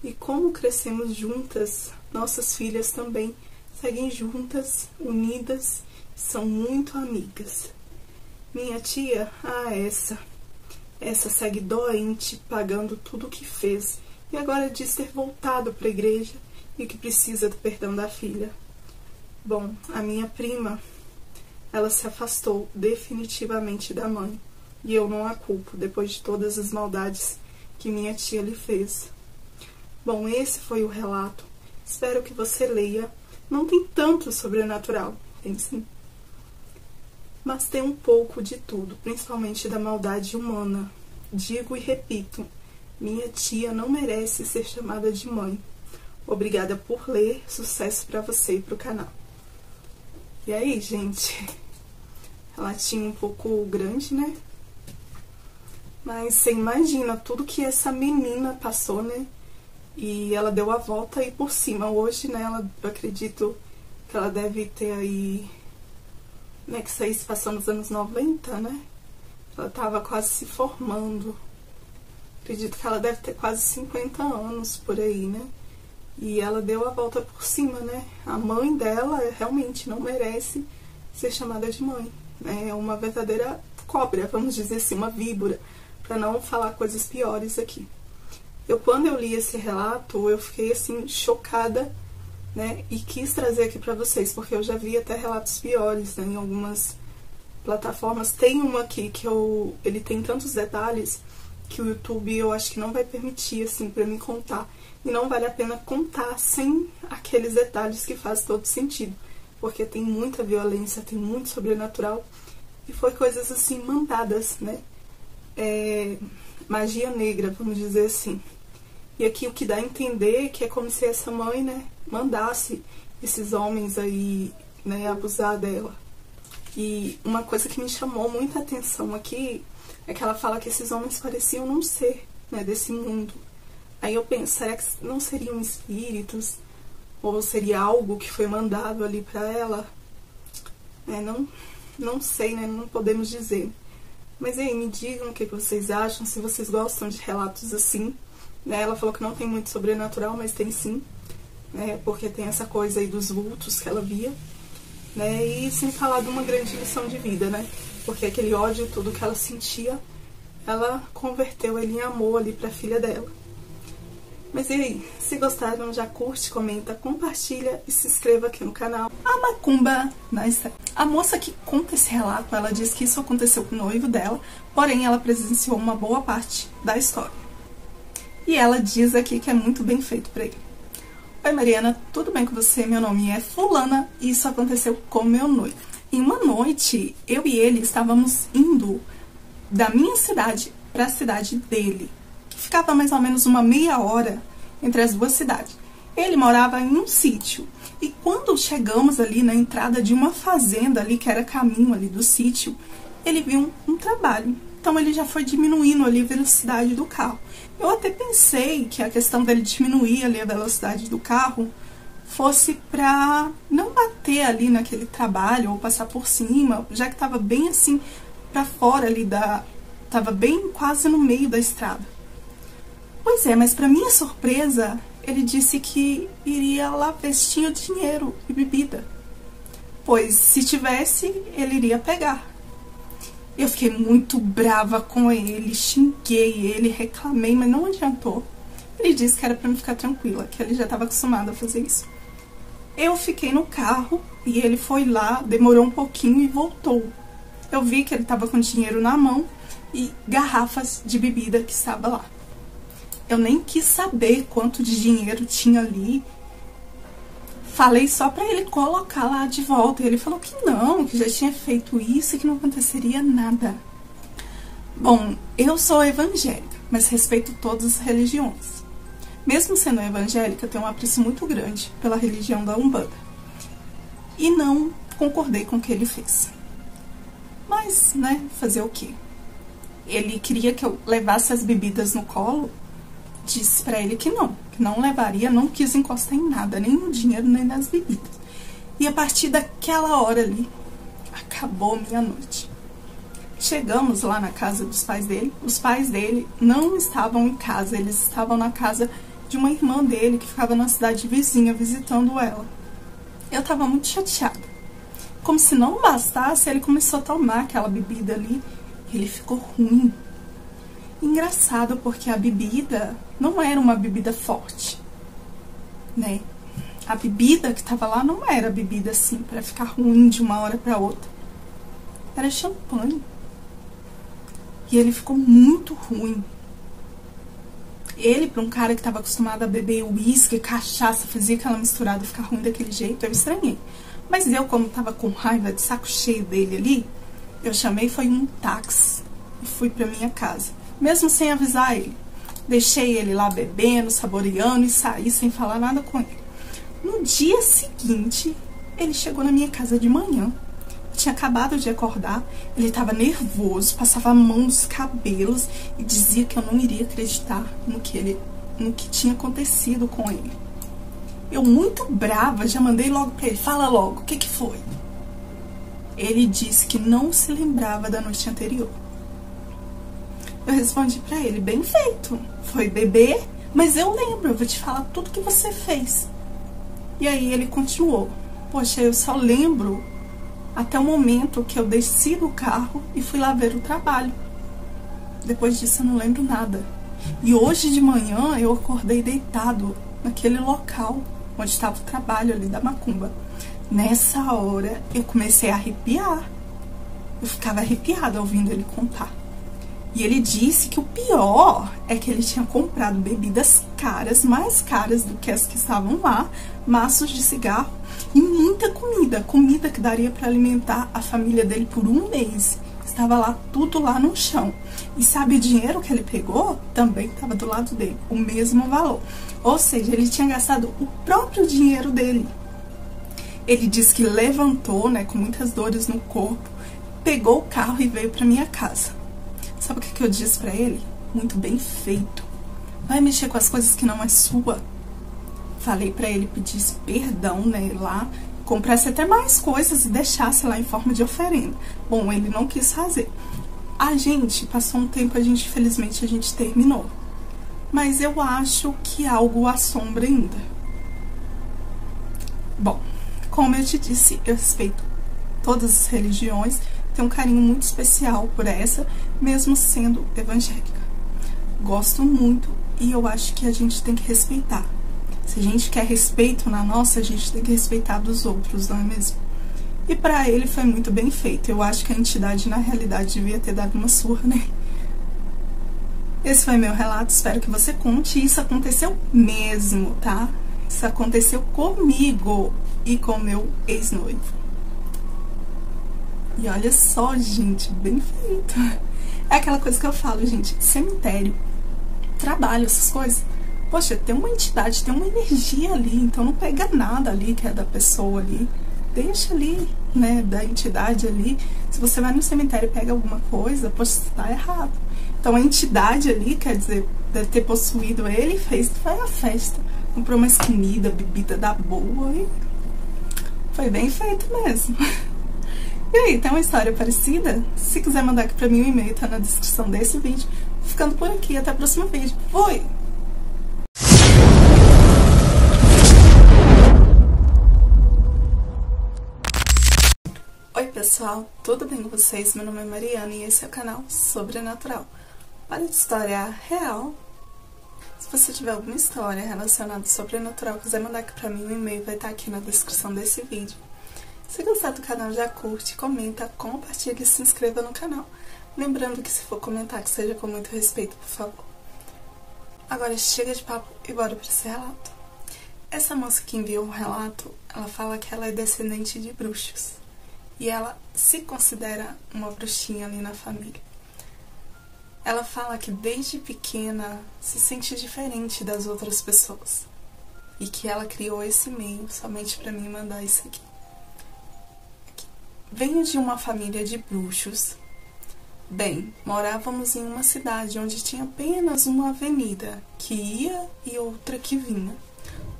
[SPEAKER 1] E como crescemos juntas, nossas filhas também seguem juntas, unidas, são muito amigas. Minha tia, essa segue doente, pagando tudo o que fez, e agora diz ter voltado para a igreja e que precisa do perdão da filha. Bom, a minha prima, ela se afastou definitivamente da mãe, e eu não a culpo, depois de todas as maldades que minha tia lhe fez. Bom, esse foi o relato. Espero que você leia. Não tem tanto sobrenatural, tem sim. Mas tem um pouco de tudo, principalmente da maldade humana. Digo e repito, minha tia não merece ser chamada de mãe. Obrigada por ler, sucesso pra você e pro canal. E aí, gente, relatinho um pouco grande, né? Mas você imagina tudo que essa menina passou, né? E ela deu a volta aí por cima. Hoje, né, eu acredito que ela deve ter aí, né, que isso aí se passou nos anos 90, né? Ela tava quase se formando. Acredito que ela deve ter quase 50 anos por aí, né? E ela deu a volta por cima, né? A mãe dela realmente não merece ser chamada de mãe. É uma verdadeira cobra, vamos dizer assim, uma víbora, para não falar coisas piores aqui. Quando eu li esse relato, eu fiquei assim, chocada, né? E quis trazer aqui para vocês, porque eu já vi até relatos piores, né, em algumas plataformas. Tem uma aqui que ele tem tantos detalhes que o YouTube eu acho que não vai permitir, assim, para mim contar. E não vale a pena contar sem aqueles detalhes que faz todo sentido, porque tem muita violência, tem muito sobrenatural, e foi coisas assim, mandadas, né? Magia negra, vamos dizer assim. E aqui o que dá a entender que é como se essa mãe, né, mandasse esses homens aí, né, abusar dela. E uma coisa que me chamou muita atenção aqui é que ela fala que esses homens pareciam não ser, né, desse mundo. Aí eu penso, será que não seriam espíritos? Ou seria algo que foi mandado ali pra ela? Não sei, né, não podemos dizer. Mas aí, me digam o que vocês acham, se vocês gostam de relatos assim. Né? Ela falou que não tem muito sobrenatural, mas tem sim. Né? Porque tem essa coisa aí dos vultos que ela via. Né? E sem falar de uma grande lição de vida, né? Porque aquele ódio, tudo que ela sentia, ela converteu ele em amor ali pra filha dela. Mas e aí, se gostaram, já curte, comenta, compartilha e se inscreva aqui no canal. A macumba na história. A moça que conta esse relato, ela diz que isso aconteceu com o noivo dela, porém ela presenciou uma boa parte da história. E ela diz aqui que é muito bem feito pra ele. Oi Mariana, tudo bem com você? Meu nome é fulana e isso aconteceu com meu noivo. Em uma noite, eu e ele estávamos indo da minha cidade para a cidade dele. Ficava mais ou menos uma meia hora entre as duas cidades. Ele morava em um sítio. E quando chegamos ali na entrada de uma fazenda ali, que era caminho ali do sítio, ele viu um trabalho. Então ele já foi diminuindo ali a velocidade do carro. Eu até pensei que a questão dele diminuir ali a velocidade do carro fosse pra não bater ali naquele trabalho ou passar por cima, já que tava bem assim pra fora ali tava bem quase no meio da estrada. Pois é, mas pra minha surpresa, ele disse que iria lá vestir dinheiro e bebida. pois se tivesse, ele iria pegar. Eu fiquei muito brava com ele, xinguei ele, reclamei, mas não adiantou. Ele disse que era pra me ficar tranquila, que ele já estava acostumado a fazer isso. Eu fiquei no carro e ele foi lá, demorou um pouquinho e voltou. Eu vi que ele estava com dinheiro na mão e garrafas de bebida que estava lá. Eu nem quis saber quanto de dinheiro tinha ali. Falei só pra ele colocar lá de volta. Ele falou que não, que já tinha feito isso e que não aconteceria nada. Bom, eu sou evangélica, mas respeito todas as religiões. Mesmo sendo evangélica, eu tenho um apreço muito grande pela religião da Umbanda. E não concordei com o que ele fez. Mas, né, fazer o quê? Ele queria que eu levasse as bebidas no colo. Disse pra ele que não levaria, não quis encostar em nada, nem no dinheiro, nem nas bebidas. E a partir daquela hora ali, acabou minha noite. Chegamos lá na casa dos pais dele. Os pais dele não estavam em casa, eles estavam na casa de uma irmã dele que ficava na cidade vizinha visitando ela. Eu tava muito chateada. Como se não bastasse, ele começou a tomar aquela bebida ali e ele ficou ruim. Engraçado, porque a bebida não era uma bebida forte, né? A bebida que tava lá não era bebida assim, pra ficar ruim de uma hora pra outra. Era champanhe. E ele ficou muito ruim. Ele, pra um cara que tava acostumado a beber uísque, cachaça, fazia aquela misturada ficar ruim daquele jeito, eu estranhei. Mas eu, como tava com raiva, de saco cheio dele ali, eu chamei, foi um táxi e fui pra minha casa. Mesmo sem avisar ele. Deixei ele lá bebendo, saboreando e saí sem falar nada com ele. No dia seguinte, ele chegou na minha casa de manhã. Eu tinha acabado de acordar, ele estava nervoso, passava a mão nos cabelos e dizia que eu não iria acreditar no que tinha acontecido com ele. Eu, muito brava, já mandei logo pra ele, fala logo, o que foi? Ele disse que não se lembrava da noite anterior. Eu respondi pra ele, bem feito, foi beber, mas eu lembro, eu vou te falar tudo que você fez. E aí ele continuou, poxa, eu só lembro até o momento que eu desci do carro e fui lá ver o trabalho. Depois disso eu não lembro nada. E hoje de manhã eu acordei deitado naquele local onde estava o trabalho ali da macumba. Nessa hora eu comecei a arrepiar. Eu ficava arrepiada ouvindo ele contar. E ele disse que o pior é que ele tinha comprado bebidas caras, mais caras do que as que estavam lá, maços de cigarro e muita comida. Comida que daria para alimentar a família dele por um mês. Estava lá, tudo lá no chão. E sabe o dinheiro que ele pegou? Também estava do lado dele, o mesmo valor. Ou seja, ele tinha gastado o próprio dinheiro dele. Ele disse que levantou, né, com muitas dores no corpo, pegou o carro e veio para minha casa. Sabe o que eu disse pra ele? Muito bem feito. Vai mexer com as coisas que não é sua. Falei pra ele, pedisse perdão, né, lá, comprasse até mais coisas e deixasse lá em forma de oferenda. Bom, ele não quis fazer. A gente, passou um tempo, infelizmente, a gente terminou. Mas eu acho que algo o assombra ainda. Bom, como eu te disse, eu respeito todas as religiões, tenho um carinho muito especial por essa, mesmo sendo evangélica. Gosto muito e eu acho que a gente tem que respeitar. Se a gente quer respeito na nossa, a gente tem que respeitar dos outros, não é mesmo? E pra ele foi muito bem feito. Eu acho que a entidade, na realidade, devia ter dado uma surra, né? Esse foi meu relato, espero que você conte. Isso aconteceu mesmo, tá? Isso aconteceu comigo e com meu ex-noivo. E olha só, gente, bem feito. É aquela coisa que eu falo, gente, cemitério, trabalho, essas coisas. Poxa, tem uma entidade, tem uma energia ali, então não pega nada ali que é da pessoa ali. Deixa ali, né, da entidade ali. Se você vai no cemitério e pega alguma coisa, poxa, tá errado. Então a entidade ali, quer dizer, deve ter possuído ele e fez a festa. Comprou mais comida, bebida da boa e foi bem feito mesmo. E aí, tem uma história parecida? Se quiser mandar aqui pra mim, o e-mail tá na descrição desse vídeo. Ficando por aqui, até o próximo vídeo. Fui! pessoal, tudo bem com vocês? Meu nome é Mariana e esse é o canal Sobrenatural. Para de história real. Se você tiver alguma história relacionada ao sobrenatural, quiser mandar aqui pra mim, o e-mail vai estar aqui na descrição desse vídeo. Se gostar do canal, já curte, comenta, compartilha e se inscreva no canal. Lembrando que se for comentar, que seja com muito respeito, por favor. Agora chega de papo e bora para esse relato. Essa moça que enviou o relato, ela fala que ela é descendente de bruxos. E ela se considera uma bruxinha ali na família. Ela fala que desde pequena se sente diferente das outras pessoas. E que ela criou esse meio somente para mim mandar isso aqui. Venho de uma família de bruxos. Bem, morávamos em uma cidade onde tinha apenas uma avenida que ia e outra que vinha.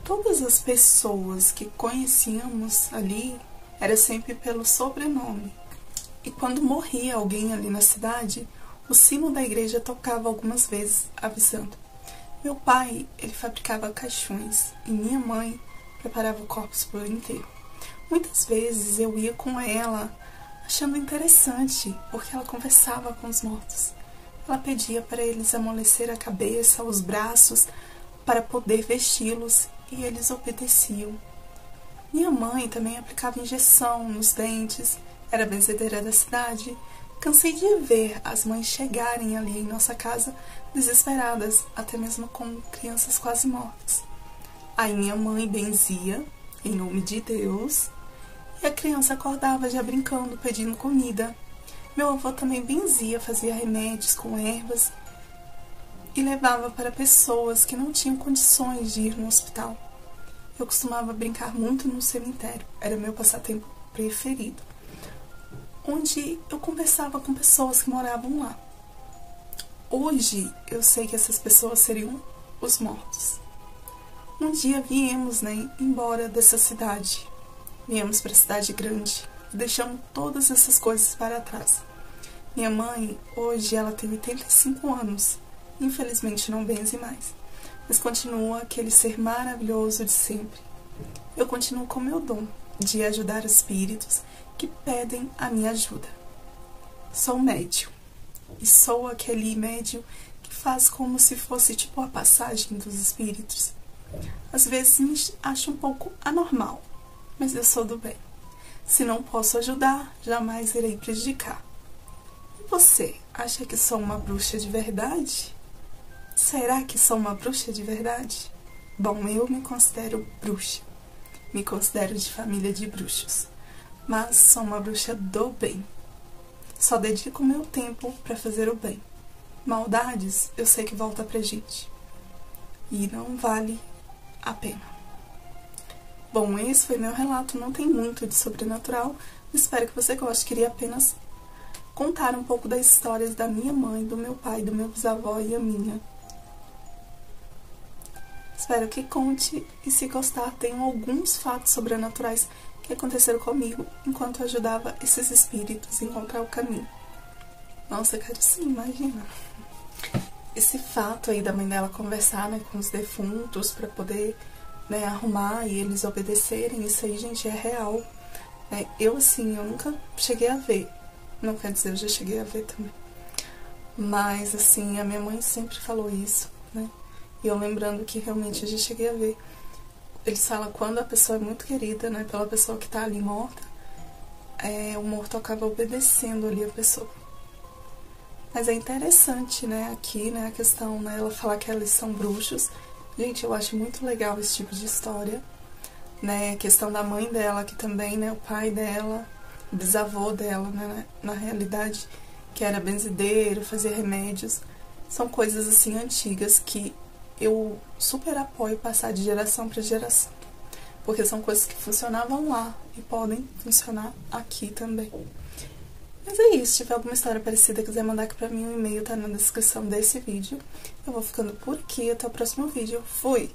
[SPEAKER 1] Todas as pessoas que conhecíamos ali era sempre pelo sobrenome. E quando morria alguém ali na cidade, o sino da igreja tocava algumas vezes, avisando. Meu pai, ele fabricava caixões e minha mãe preparava o corpos para o enterro. Muitas vezes eu ia com ela, achando interessante, porque ela conversava com os mortos. Ela pedia para eles amolecer a cabeça, os braços, para poder vesti-los, e eles obedeciam. Minha mãe também aplicava injeção nos dentes, era benzedeira da cidade. Cansei de ver as mães chegarem ali em nossa casa desesperadas, até mesmo com crianças quase mortas. Aí minha mãe benzia, em nome de Deus, e a criança acordava já brincando, pedindo comida. Meu avô também benzia, fazia remédios com ervas e levava para pessoas que não tinham condições de ir no hospital. Eu costumava brincar muito no cemitério, era meu passatempo preferido, onde eu conversava com pessoas que moravam lá. Hoje eu sei que essas pessoas seriam os mortos. Um dia viemos, embora dessa cidade. Viemos para a cidade grande e deixamos todas essas coisas para trás. Minha mãe, hoje, ela tem 85 anos. Infelizmente não benze mais, mas continua aquele ser maravilhoso de sempre. Eu continuo com meu dom de ajudar espíritos que pedem a minha ajuda. Sou médium, e sou aquele médium que faz como se fosse tipo a passagem dos espíritos. Às vezes me acho um pouco anormal, mas eu sou do bem. Se não posso ajudar, jamais irei prejudicar. E você, acha que sou uma bruxa de verdade? Será que sou uma bruxa de verdade? Bom, eu me considero bruxa. Me considero de família de bruxos. Mas sou uma bruxa do bem. Só dedico meu tempo para fazer o bem. Maldades, eu sei que volta pra gente. E não vale a pena. Bom, esse foi meu relato. Não tem muito de sobrenatural. Espero que você goste. Queria apenas contar um pouco das histórias da minha mãe, do meu pai, do meu bisavó e a minha. Espero que conte e, se gostar, tenham alguns fatos sobrenaturais que aconteceram comigo enquanto eu ajudava esses espíritos a encontrar o caminho. Nossa, eu quero sim, imagina. Esse fato aí da mãe dela conversar, com os defuntos para poder, arrumar e eles obedecerem, isso aí, gente, é real. Eu, assim, eu nunca cheguei a ver. Não quer dizer, eu já cheguei a ver também. Mas, assim, a minha mãe sempre falou isso, E eu lembrando que realmente eu já cheguei a ver. Eles falam quando a pessoa é muito querida, pela pessoa que tá ali morta, o morto acaba obedecendo ali a pessoa. Mas é interessante, aqui, a questão, ela falar que eles são bruxos. Gente, eu acho muito legal esse tipo de história, A questão da mãe dela, que também, o pai dela, o bisavô dela, na realidade, que era benzedeiro, fazia remédios. São coisas, assim, antigas que eu super apoio passar de geração para geração, porque são coisas que funcionavam lá e podem funcionar aqui também. Mas é isso, se tiver alguma história parecida, quiser mandar aqui pra mim, o e-mail tá na descrição desse vídeo. Eu vou ficando por aqui, até o próximo vídeo. Fui!